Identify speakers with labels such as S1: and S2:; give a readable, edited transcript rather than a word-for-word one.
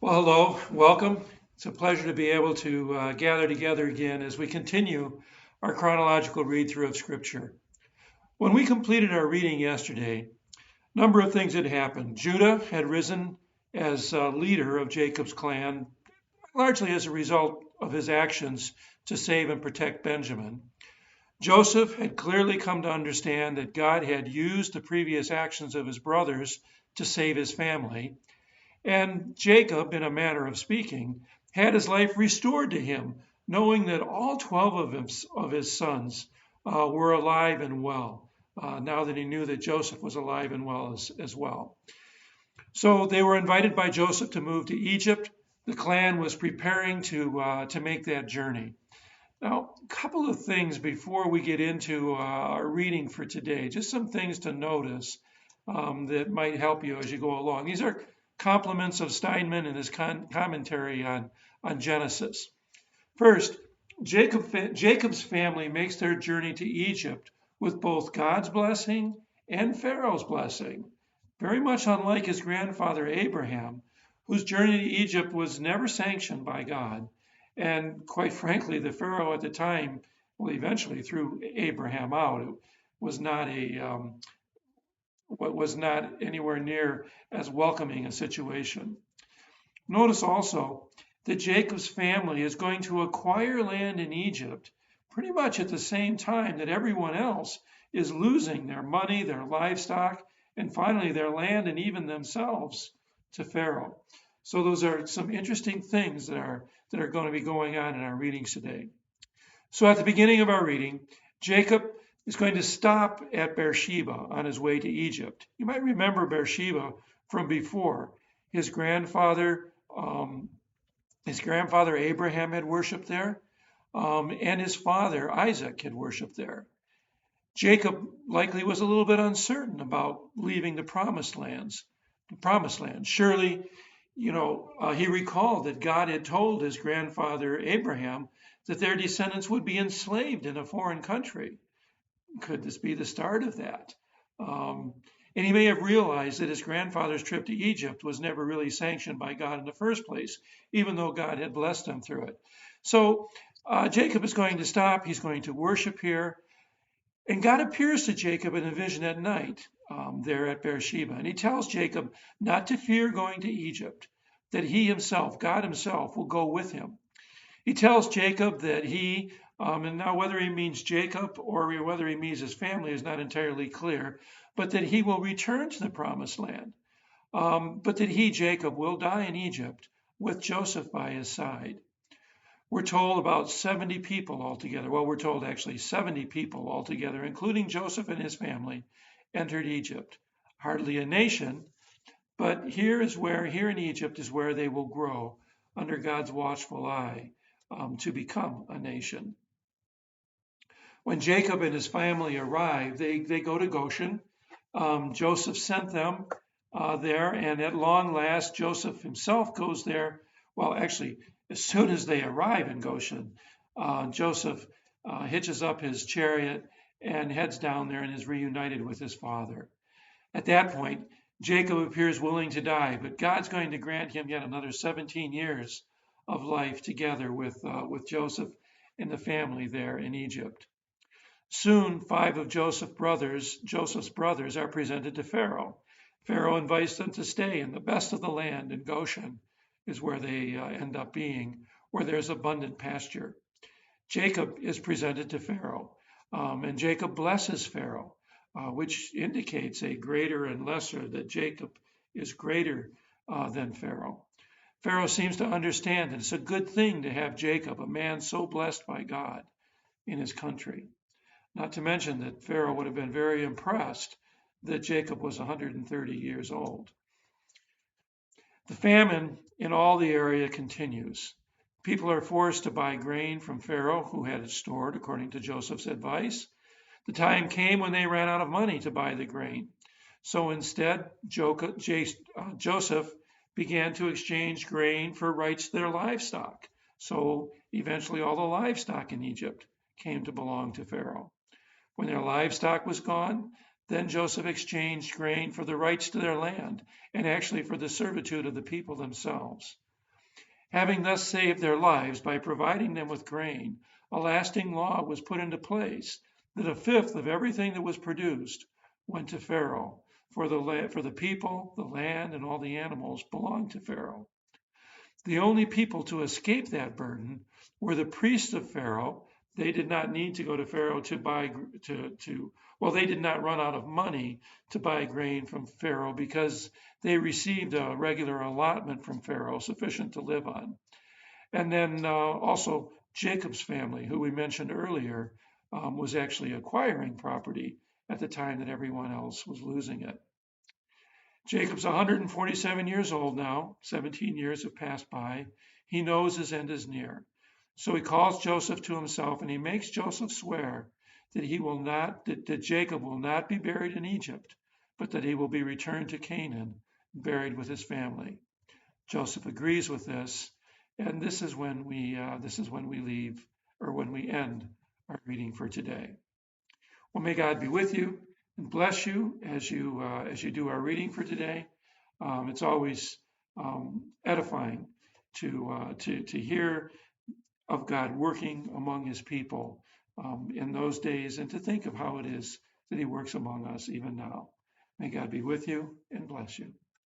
S1: Well, hello, welcome. It's a pleasure to be able to gather together again as we continue our chronological read through of Scripture. When we completed our reading yesterday, a number of things had happened. Judah had risen as leader of Jacob's clan, largely as a result of his actions to save and protect Benjamin. Joseph had clearly come to understand that God had used the previous actions of his brothers to save his family. And Jacob, in a manner of speaking, had his life restored to him, knowing that all 12 of his sons were alive and well, now that he knew that Joseph was alive and well as well. So they were invited by Joseph to move to Egypt. The clan was preparing to make that journey. Now, a couple of things before we get into our reading for today, just some things to notice that might help you as you go along. These are compliments of Steinman in his commentary on Genesis. First, Jacob's family makes their journey to Egypt with both God's blessing and Pharaoh's blessing, very much unlike his grandfather Abraham, whose journey to Egypt was never sanctioned by God. And quite frankly, the Pharaoh at the time, well, eventually threw Abraham out. It was not was not anywhere near as welcoming a situation. Notice also that Jacob's family is going to acquire land in Egypt pretty much at the same time that everyone else is losing their money, their livestock, and finally their land and even themselves to Pharaoh. So those are some interesting things that are going to be going on in our readings today. So at the beginning of our reading, Jacob is going to stop at Beersheba on his way to Egypt. You might remember Beersheba from before. His grandfather, um, his grandfather Abraham had worshipped there, and his father Isaac had worshipped there. Jacob likely was a little bit uncertain about leaving the promised land. Surely, he recalled that God had told his grandfather Abraham that their descendants would be enslaved in a foreign country. Could this be the start of that? Um, and he may have realized that his grandfather's trip to Egypt was never really sanctioned by God in the first place, even though God had blessed him through it. So Jacob is going to stop. He's going to worship here. And God appears to Jacob in a vision at night there at Beersheba. And he tells Jacob not to fear going to Egypt, that he himself, God himself, will go with him. He tells Jacob that and now whether he means Jacob or whether he means his family is not entirely clear, but that he will return to the promised land. But that he, Jacob, will die in Egypt with Joseph by his side. We're told about 70 people altogether. Well, we're told actually 70 people altogether, including Joseph and his family, entered Egypt. Hardly a nation, but here in Egypt is where they will grow under God's watchful eye to become a nation. When Jacob and his family arrive, they go to Goshen. Joseph sent them there, and at long last, Joseph himself goes there. Well, actually, as soon as they arrive in Goshen, Joseph hitches up his chariot and heads down there and is reunited with his father. At that point, Jacob appears willing to die, but God's going to grant him yet another 17 years of life together with Joseph and the family there in Egypt. Soon, 5 of Joseph's brothers, are presented to Pharaoh. Pharaoh invites them to stay in the best of the land in Goshen, is where they end up being, where there's abundant pasture. Jacob is presented to Pharaoh, and Jacob blesses Pharaoh, which indicates a greater and lesser, that Jacob is greater than Pharaoh. Pharaoh seems to understand that it's a good thing to have Jacob, a man so blessed by God, in his country. Not to mention that Pharaoh would have been very impressed that Jacob was 130 years old. The famine in all the area continues. People are forced to buy grain from Pharaoh, who had it stored according to Joseph's advice. The time came when they ran out of money to buy the grain. So instead, Joseph began to exchange grain for rights to their livestock. So eventually all the livestock in Egypt came to belong to Pharaoh. When their livestock was gone, then Joseph exchanged grain for the rights to their land and actually for the servitude of the people themselves. Having thus saved their lives by providing them with grain, a lasting law was put into place that a fifth of everything that was produced went to Pharaoh, for the people, the land, and all the animals belonged to Pharaoh. The only people to escape that burden were the priests of Pharaoh. They did not need to go to Pharaoh to buy well, they did not run out of money to buy grain from Pharaoh because they received a regular allotment from Pharaoh sufficient to live on. And then also Jacob's family, who we mentioned earlier, was actually acquiring property at the time that everyone else was losing it. Jacob's 147 years old now, 17 years have passed by. He knows his end is near. So he calls Joseph to himself and he makes Joseph swear that that Jacob will not be buried in Egypt, but that he will be returned to Canaan, buried with his family. Joseph agrees with this, and this is when we leave, or when we end our reading for today. Well, may God be with you and bless you as you do our reading for today. It's always edifying to hear of God working among His people in those days, and to think of how it is that He works among us even now. May God be with you and bless you.